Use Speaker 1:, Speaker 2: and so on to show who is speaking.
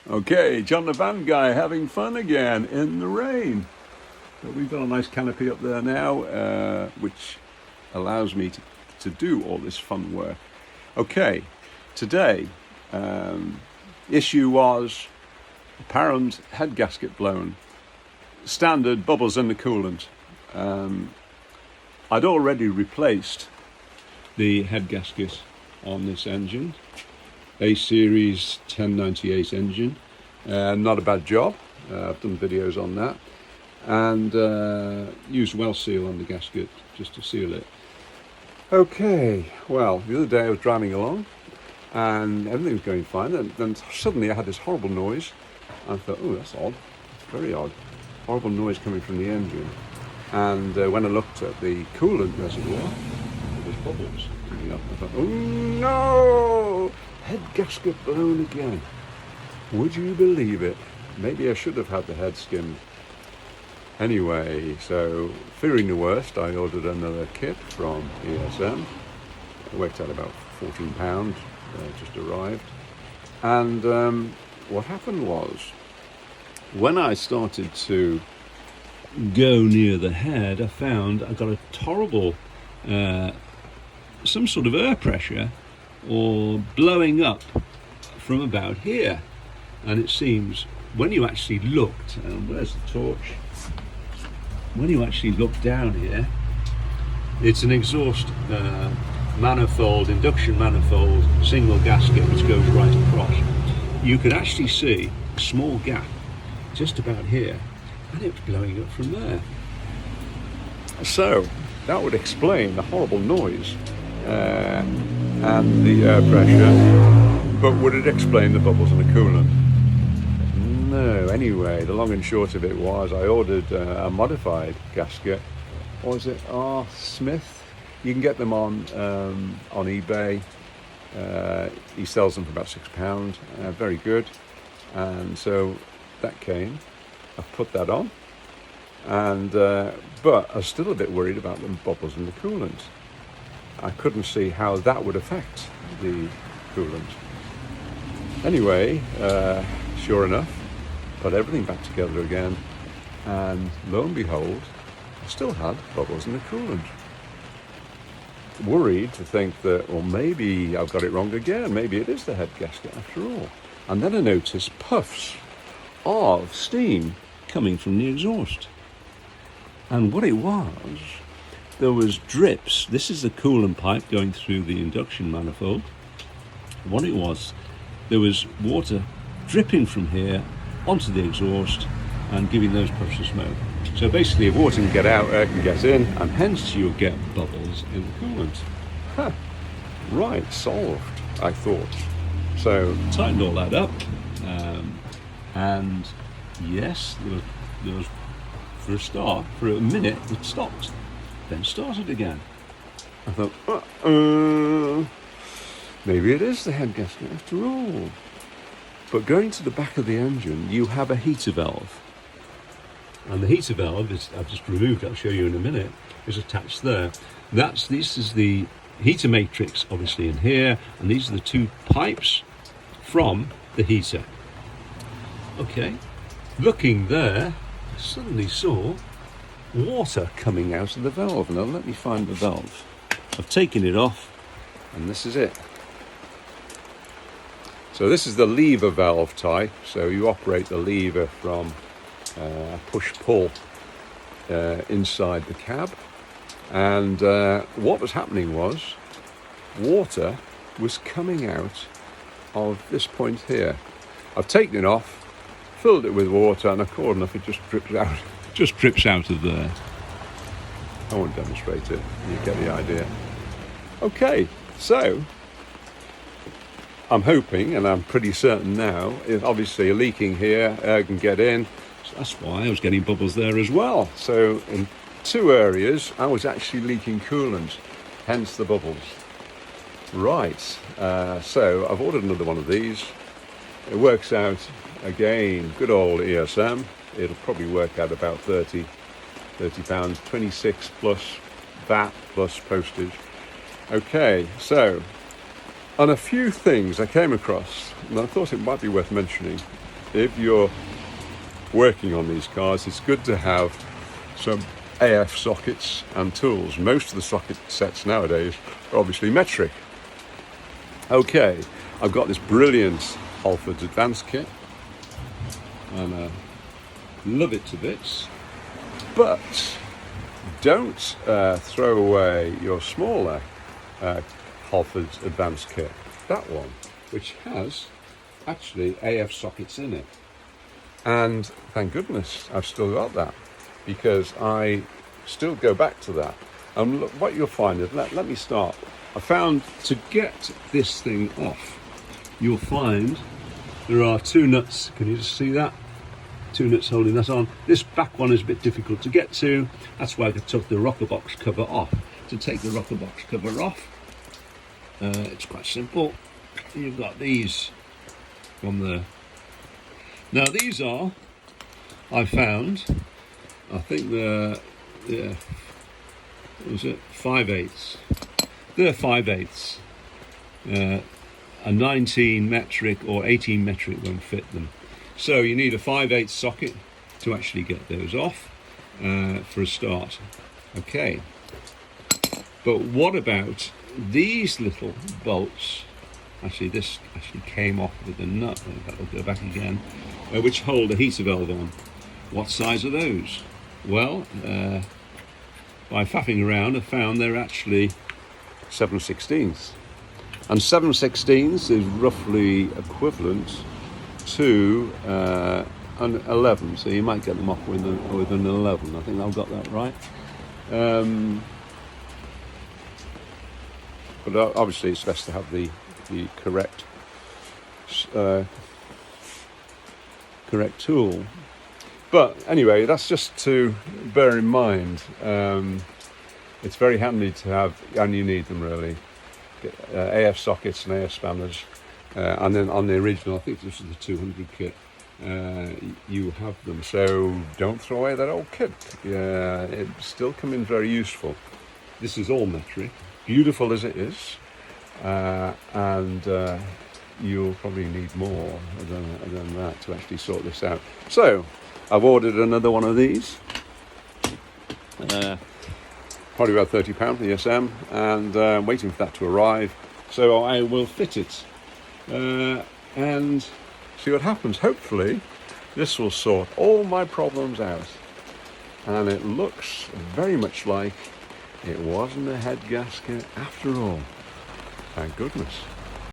Speaker 1: Okay, John the Van Guy having fun again in the rain. So we've got a nice canopy up there now, which allows me to do all this fun work. Okay, today, issue was apparent head gasket blown. Standard bubbles in the coolant. I'd already replaced the head gasket on this engine, A series 1098 engine. Not a bad job. I've done videos on that, and used well seal on the gasket just to seal it. Okay, well, the other day I was driving along and everything was going fine, and then suddenly I had this horrible noise. I thought, oh, that's odd. It's very odd. Horrible noise coming from the engine. And when I looked at the coolant reservoir, there was bubbles coming up. I thought, oh no! Head gasket blown again. Would you believe it? Maybe I should have had the head skimmed. Anyway, so fearing the worst, I ordered another kit from ESM. It worked out about £14, just arrived. And what happened was, when I started to go near the head, I found I got a horrible, some sort of air pressure or blowing up from about here. And it seems when you actually looked, and where's the torch? When you actually look down here, it's an exhaust manifold, induction manifold, single gasket which goes right across. You could actually see a small gap just about here, and it was blowing up from there. So that would explain the horrible noise and the air pressure, but would it explain the bubbles in the coolant? No. Anyway, the long and short of it was I ordered a modified gasket. What was it? Smith. You can get them on eBay. He sells them for about £6. Very good. And so that came. I put that on, and but I was still a bit worried about the bubbles in the coolant. I couldn't see how that would affect the coolant. Anyway, sure enough, put everything back together again, and lo and behold, I still had bubbles in the coolant. Worried to think that, well, maybe I've got it wrong again. Maybe it is the head gasket after all. And then I noticed puffs of steam coming from the exhaust. And what it was, there was drips. This is the coolant pipe going through the induction manifold. What it was, there was water dripping from here onto the exhaust and giving those puffs of smoke. So basically, if water can get out, air can get in, and hence you'll get bubbles in the coolant. Right, solved, I thought. So tightened all that up, and yes, there was, for a start, for a minute it stopped, then started again. I thought, maybe it is the head gasket after all. But going to the back of the engine, you have a heater valve. And the heater valve is, I've just removed, I'll show you in a minute, is attached there. This is the heater matrix, obviously, in here, and these are the two pipes from the heater. Okay, looking there, I suddenly saw water coming out of the valve. Now let me find the valve. I've taken it off, and this is it. So this is the lever valve type, so you operate the lever from push-pull inside the cab. And what was happening was, water was coming out of this point here. I've taken it off, filled it with water, and of course enough it just drips out of there. I won't demonstrate it, you get the idea. Okay, so I'm hoping, and I'm pretty certain now, if obviously a leaking here, air can get in, so that's why I was getting bubbles there as well. So in two areas I was actually leaking coolant, hence the bubbles. Right, so I've ordered another one of these. It works out, again, good old ESM. It'll probably work out about £30, 26 plus VAT plus postage. Okay, so on a few things I came across, and I thought it might be worth mentioning. if you're working on these cars, it's good to have some AF sockets and tools. Most of the socket sets nowadays are obviously metric. Okay, I've got this brilliant Halfords Advanced kit, and I love it to bits. But don't throw away your smaller Halfords Advanced kit. That one, which has actually AF sockets in it. And thank goodness I've still got that, because I still go back to that. And look, what you'll find is, let me start. I found to get this thing off, you'll find there are two nuts. Can you just see that? Two nuts holding that on. This back one is a bit difficult to get to. That's why I took the rocker box cover off. To take the rocker box cover off, it's quite simple. You've got these from the... Now these are, I found, I think they're, what was it, 5/8. They're 5/8. A 19 metric or 18 metric won't fit them. So you need a 5/8 socket to actually get those off for a start. Okay. But what about these little bolts? Actually, this actually came off with a nut. That'll go back again, which hold a heater valve on. What size are those? Well, by faffing around, I found they're actually 7/16. And 7/16 is roughly equivalent to an 11. So you might get them off with an 11. I think I've got that right. But obviously, it's best to have the correct tool. But anyway, that's just to bear in mind. It's very handy to have, and you need them really. AF sockets and AF spanners, and then on the original, I think this is the 200 kit, you have them. So don't throw away that old kit. It still come in very useful. This is all metric, beautiful as it is, and you'll probably need more than that to actually sort this out. So I've ordered another one of these, probably about £30 for the SM, and I'm waiting for that to arrive. So I will fit it and see what happens. Hopefully this will sort all my problems out, and it looks very much like it wasn't a head gasket after all. Thank goodness.